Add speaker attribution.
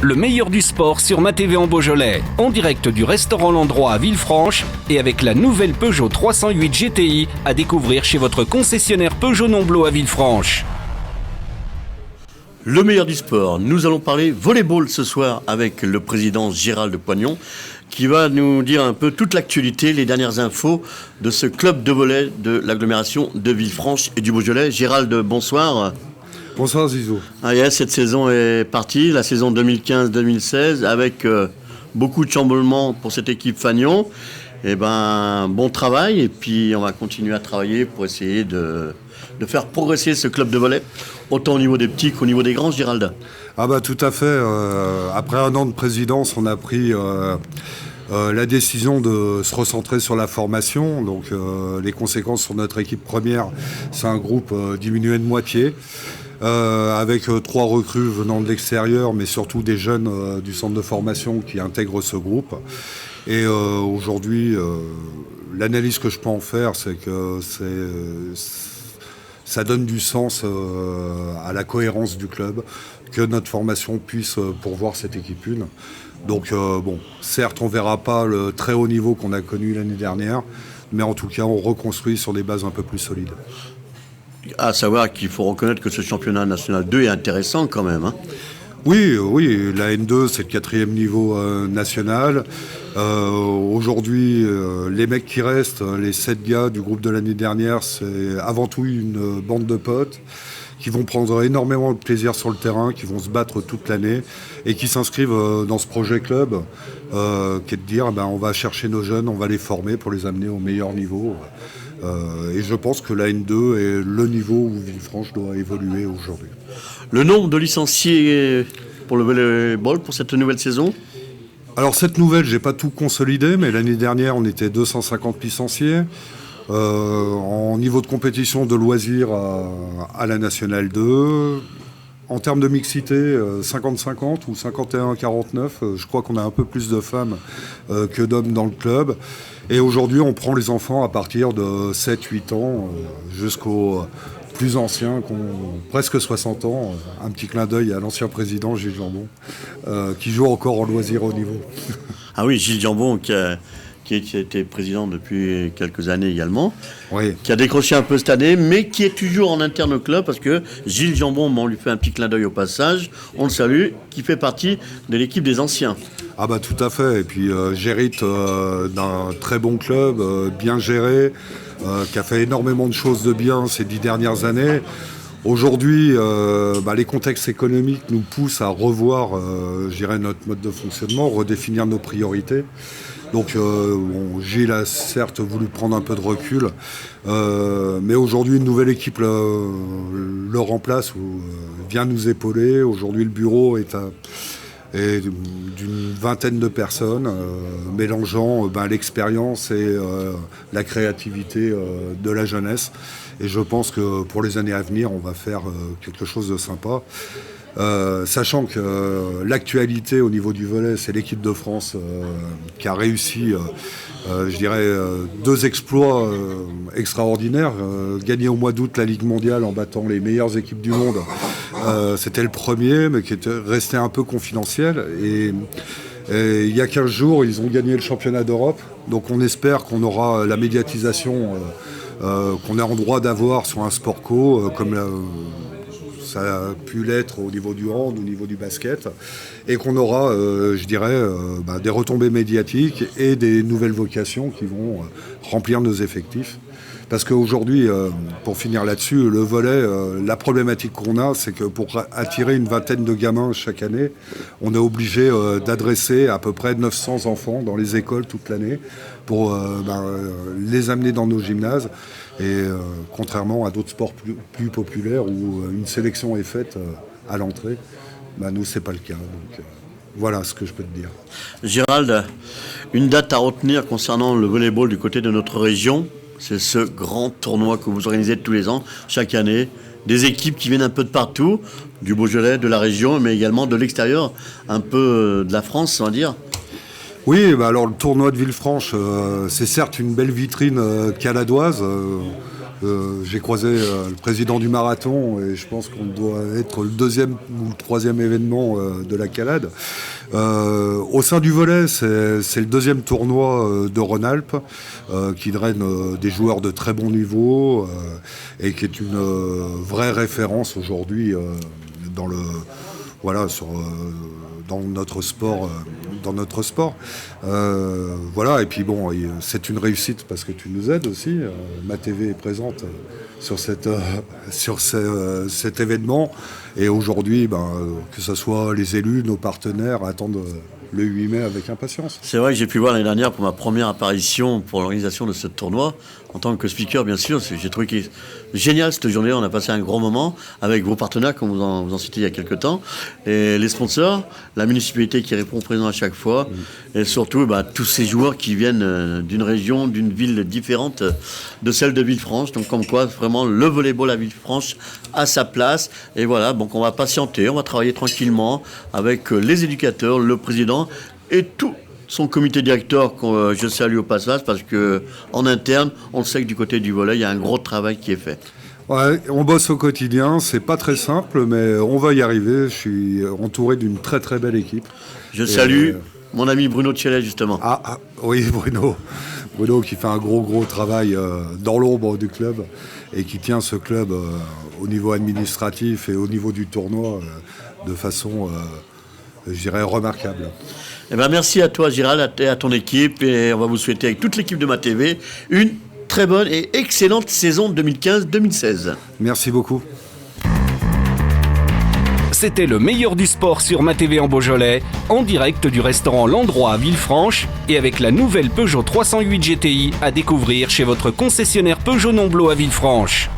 Speaker 1: Le meilleur du sport sur Ma TV en Beaujolais, en direct du restaurant L'Endroit à Villefranche et avec la nouvelle Peugeot 308 GTI à découvrir chez votre concessionnaire Peugeot Nomblot à Villefranche.
Speaker 2: Le meilleur du sport, nous allons parler volleyball ce soir avec le président Gérald Poignon qui va nous dire un peu toute l'actualité, les dernières infos de ce club de volley de l'agglomération de Villefranche et du Beaujolais. Gérald, bonsoir.
Speaker 3: Bonsoir Zizou.
Speaker 2: Cette saison est partie, la saison 2015-2016, avec beaucoup de chamboulements pour cette équipe Fagnon. Bon travail, et puis on va continuer à travailler pour essayer de faire progresser ce club de volley, autant au niveau des petits qu'au niveau des grands, Gérald.
Speaker 3: Tout à fait. Après un an de présidence, on a pris la décision de se recentrer sur la formation. Donc les conséquences sur notre équipe première, c'est un groupe diminué de moitié. Avec 3 recrues venant de l'extérieur, mais surtout des jeunes du centre de formation qui intègrent ce groupe. Et aujourd'hui, l'analyse que je peux en faire, c'est que ça donne du sens à la cohérence du club, que notre formation puisse pourvoir cette équipe 1. Donc certes, on ne verra pas le très haut niveau qu'on a connu l'année dernière, mais en tout cas, on reconstruit sur des bases un peu plus solides.
Speaker 2: À savoir qu'il faut reconnaître que ce championnat national 2 est intéressant quand même.
Speaker 3: Oui, la N2, c'est le 4e niveau national. Aujourd'hui, les mecs qui restent, les 7 gars du groupe de l'année dernière, c'est avant tout une bande de potes qui vont prendre énormément de plaisir sur le terrain, qui vont se battre toute l'année et qui s'inscrivent dans ce projet club qui est de dire on va chercher nos jeunes, on va les former pour les amener au meilleur niveau. Et je pense que la N2 est le niveau où Villefranche doit évoluer aujourd'hui.
Speaker 2: Le nombre de licenciés pour le volleyball pour cette nouvelle saison ?
Speaker 3: Alors cette nouvelle, j'ai pas tout consolidé, mais l'année dernière, on était 250 licenciés. En niveau de compétition de loisirs à la Nationale 2. En termes de mixité, 50-50 ou 51-49. Je crois qu'on a un peu plus de femmes que d'hommes dans le club. Et aujourd'hui, on prend les enfants à partir de 7-8 ans jusqu'aux plus anciens, qui ont presque 60 ans. Un petit clin d'œil à l'ancien président Gilles Jambon, qui joue encore en loisir haut niveau.
Speaker 2: Ah oui, Gilles Jambon, qui a été président depuis quelques années également, oui. Qui a décroché un peu cette année, mais qui est toujours en interne au club, parce que Gilles Jambon, on lui fait un petit clin d'œil au passage, on le salue, qui fait partie de l'équipe des anciens.
Speaker 3: Tout à fait, et puis j'hérite d'un très bon club, bien géré, qui a fait énormément de choses de bien ces 10 dernières années. Aujourd'hui, les contextes économiques nous poussent à revoir notre mode de fonctionnement, redéfinir nos priorités. Donc Gilles a certes voulu prendre un peu de recul, mais aujourd'hui une nouvelle équipe le remplace, vient nous épauler. Aujourd'hui le bureau est d'une 20aine de personnes, mélangeant l'expérience et la créativité de la jeunesse. Et je pense que pour les années à venir, on va faire quelque chose de sympa. Sachant que l'actualité au niveau du volley, c'est l'équipe de France qui a réussi, 2 exploits extraordinaires. Gagner au mois d'août la Ligue mondiale en battant les meilleures équipes du monde, c'était le premier, mais qui était resté un peu confidentiel. Et il y a 15 jours, ils ont gagné le championnat d'Europe. Donc on espère qu'on aura la médiatisation qu'on est en droit d'avoir sur un sport co, comme ça a pu l'être au niveau du hand, au niveau du basket, et qu'on aura, des retombées médiatiques et des nouvelles vocations qui vont remplir nos effectifs. Parce qu'aujourd'hui, pour finir là-dessus, le volley, la problématique qu'on a, c'est que pour attirer une 20aine de gamins chaque année, on est obligé d'adresser à peu près 900 enfants dans les écoles toute l'année pour les amener dans nos gymnases. Et contrairement à d'autres sports plus populaires où une sélection est faite à l'entrée, nous, c'est pas le cas. Donc, voilà ce que je peux te dire.
Speaker 2: Gérald, une date à retenir concernant le volleyball du côté de notre région, c'est ce grand tournoi que vous organisez tous les ans, chaque année. Des équipes qui viennent un peu de partout, du Beaujolais, de la région, mais également de l'extérieur, un peu de la France, on va dire.
Speaker 3: Oui, alors le tournoi de Villefranche, c'est certes une belle vitrine caladoise. J'ai croisé le président du marathon et je pense qu'on doit être le deuxième ou le troisième événement de la Calade. Au sein du volley, c'est le deuxième tournoi de Rhône-Alpes qui draine des joueurs de très bon niveau et qui est une vraie référence aujourd'hui dans notre sport. Voilà, et puis bon, c'est une réussite parce que tu nous aides aussi. MaTV est présente sur cet événement. Et aujourd'hui, que ce soit les élus, nos partenaires, attendent le 8 mai avec impatience.
Speaker 2: C'est vrai que j'ai pu voir l'année dernière pour ma première apparition pour l'organisation de ce tournoi, en tant que speaker bien sûr. J'ai trouvé que génial cette journée, on a passé un grand moment avec vos partenaires, comme vous en citez il y a quelques temps, et les sponsors, la municipalité qui répond présent à chaque fois, et surtout tous ces joueurs qui viennent d'une région, d'une ville différente de celle de Villefranche. Donc comme quoi, vraiment, le volleyball à Villefranche a sa place. Et voilà, donc on va patienter, on va travailler tranquillement avec les éducateurs, le président et tout son comité directeur, que je salue au passage, parce qu'en interne, on sait que du côté du volley, il y a un gros travail qui est fait.
Speaker 3: Ouais, on bosse au quotidien, c'est pas très simple, mais on va y arriver. Je suis entouré d'une très très belle équipe.
Speaker 2: Je salue mon ami Bruno Tchelet, justement.
Speaker 3: Oui, Bruno qui fait un gros travail dans l'ombre du club et qui tient ce club au niveau administratif et au niveau du tournoi de façon, je dirais, remarquable.
Speaker 2: Merci à toi, Gérald, et à ton équipe, et on va vous souhaiter avec toute l'équipe de MaTV une très bonne et excellente saison 2015-2016.
Speaker 3: Merci beaucoup.
Speaker 1: C'était le meilleur du sport sur MaTV en Beaujolais, en direct du restaurant L'Endroit à Villefranche et avec la nouvelle Peugeot 308 GTI à découvrir chez votre concessionnaire Peugeot Nomblot à Villefranche.